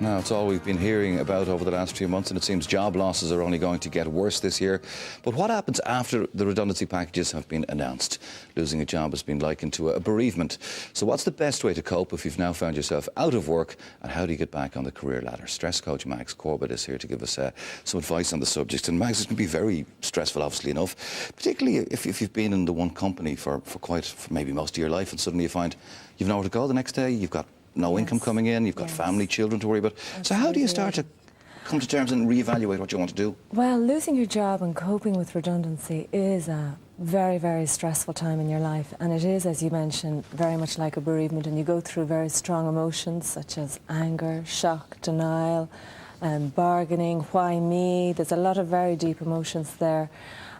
Now, it's all we've been hearing about over the last few months, and it seems job losses are only going to get worse this year. But what happens after the redundancy packages have been announced? Losing a job has been likened to a bereavement. So what's the best way to cope if you've now found yourself out of work, and how do you get back on the career ladder? Stress coach Max Corbett is here to give us some advice on the subject. And Max, it can be very stressful, obviously enough, particularly if you've been in the one company for maybe most of your life, and suddenly you find you've nowhere to go the next day, you've got no income coming in, you've got family, children to worry about. Absolutely. So how do you start to come to terms and reevaluate what you want to do? Well, losing your job and coping with redundancy is a very, very stressful time in your life, and it is, as you mentioned, very much like a bereavement, and you go through very strong emotions such as anger, shock, denial, bargaining, why me. There's a lot of very deep emotions there,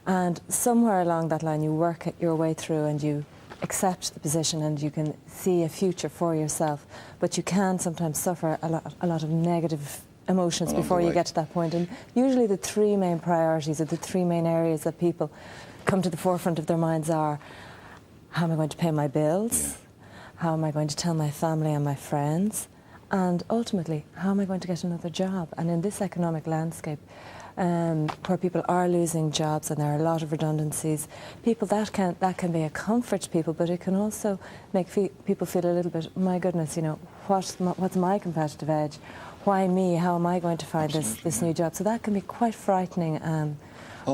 and somewhere along that line you work your way through and you accept the position and you can see a future for yourself, but you can sometimes suffer a lot of negative emotions before you get to that point. And usually the three main priorities, or the three main areas that people come to the forefront of their minds are: how am I going to pay my bills? How am I going to tell my family and my friends? And ultimately, how am I going to get another job? And in this economic landscape, where people are losing jobs and there are a lot of redundancies, that can be a comfort to people, but it can also make people feel a little bit, my goodness, you know, what's my competitive edge? Why me? How am I going to find this new job? So that can be quite frightening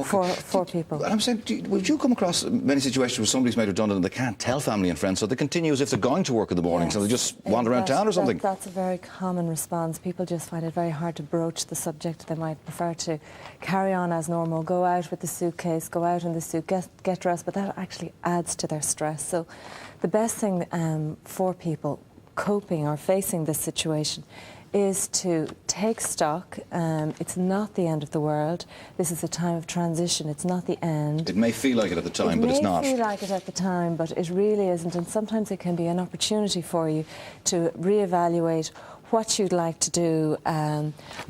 for people. I'm saying, would you come across many situations where somebody's made redundant and they can't tell family and friends, so they continue as if they're going to work in the morning, so they just wander around town or something? That's a very common response. People just find it very hard to broach the subject. They might prefer to carry on as normal, go out with the suitcase, go out in the suit, get dressed, but that actually adds to their stress. So the best thing for people coping or facing this situation is to take stock. It's not the end of the world. This is a time of transition. It's not the end. It may feel like it at the time, but it's not. It may feel like it at the time, but it really isn't. And sometimes it can be an opportunity for you to reevaluate what you'd like to do.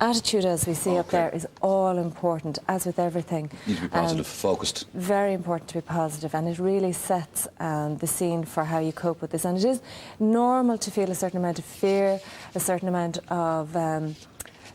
Attitude, as we see up there, is all important, as with everything. You need to be positive, focused. Very important to be positive, and it really sets the scene for how you cope with this. And it is normal to feel a certain amount of fear, a certain amount of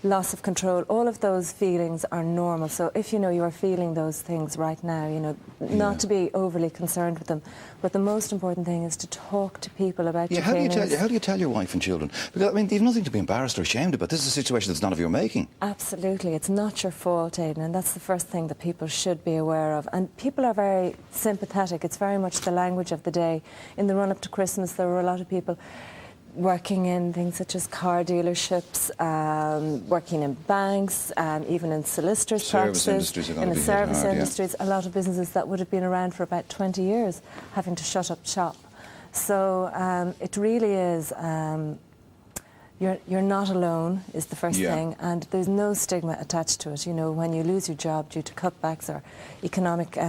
loss of control. All of those feelings are normal. So if you know you are feeling those things right now, you know, not to be overly concerned with them. But the most important thing is to talk to people about your feelings. How do you tell your wife and children? Because, I mean, you've nothing to be embarrassed or ashamed about. This is a situation that's not of your making. Absolutely. It's not your fault, Aidan, and that's the first thing that people should be aware of. And people are very sympathetic. It's very much the language of the day. In the run-up to Christmas, there were a lot of people working in things such as car dealerships, working in banks, even in solicitors' practices, in the service industries, a lot of businesses that would have been around for about 20 years having to shut up shop. So it really is, you're not alone is the first thing, and there's no stigma attached to it. You know, when you lose your job due to cutbacks or economic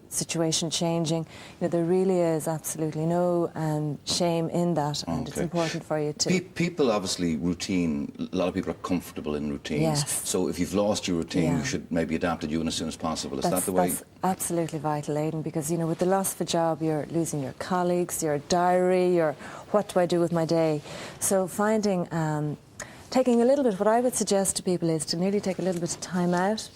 situation changing, you know, there really is absolutely no shame in that, and it's important for you to... People, obviously, routine, a lot of people are comfortable in routines. Yes. So if you've lost your routine, you should maybe adapt it as soon as possible. Is that the way? That's absolutely vital, Aidan, because, you know, with the loss of a job, you're losing your colleagues, your diary, your what do I do with my day? So finding, taking a little bit, what I would suggest to people is to nearly take a little bit of time out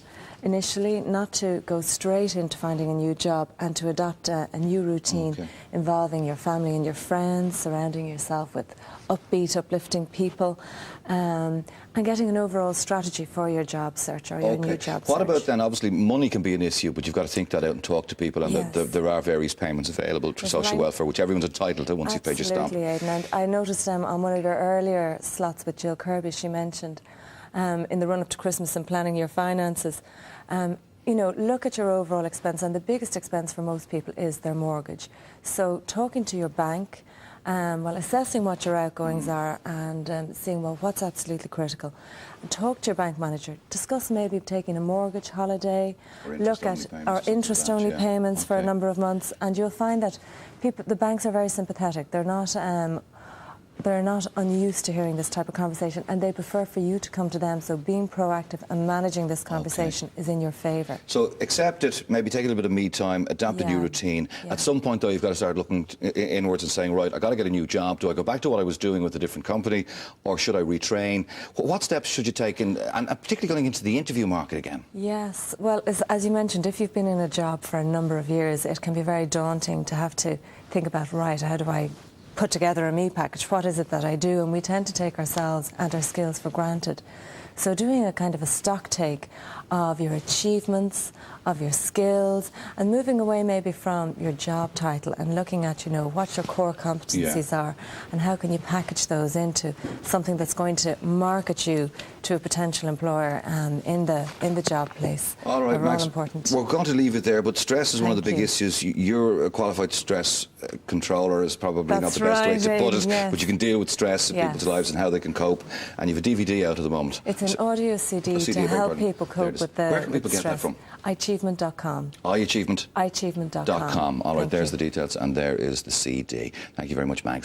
initially, not to go straight into finding a new job, and to adopt a new routine involving your family and your friends, surrounding yourself with upbeat, uplifting people, and getting an overall strategy for your job search or your new job search. What about then, obviously money can be an issue, but you've got to think that out and talk to people, and there are various payments available for social welfare, which everyone's entitled to once you've paid your stamp. Absolutely, Aidan, and I noticed on one of your earlier slots with Jill Kirby, she mentioned in the run-up to Christmas and planning your finances, you know, look at your overall expense, and the biggest expense for most people is their mortgage. So talking to your bank, assessing what your outgoings are, and seeing, well, what's absolutely critical. And talk to your bank manager. Discuss maybe taking a mortgage holiday, look at our interest-only payments for a number of months, and you'll find that the banks are very sympathetic. They're not they're not unused to hearing this type of conversation, and they prefer for you to come to them. So being proactive and managing this conversation is in your favour. So accept it, maybe take a little bit of me time, adapt a new routine. At some point, though, you've got to start looking inwards and saying, right, I've got to get a new job. Do I go back to what I was doing with a different company, or should I retrain? What steps should you take, and particularly going into the interview market again? Yes, well, as you mentioned, if you've been in a job for a number of years, it can be very daunting to have to think about, right, how do I put together a me package? What is it that I do? And we tend to take ourselves and our skills for granted. So doing a kind of a stock take of your achievements, of your skills, and moving away maybe from your job title and looking at, you know, what your core competencies are and how can you package those into something that's going to market you to a potential employer in the job place. All right, Max, all important. we're going to leave it there, but stress is one of the big issues. You're a qualified stress controller, is probably not the best way to put it, but you can deal with stress in people's lives and how they can cope, and you have a DVD out at the moment. It's an audio CD to help people cope with the Where can people get that from? ichievement.com. ichievement.com. ichievement.com. All right, there's the details, and there is the CD. Thank you very much, Max.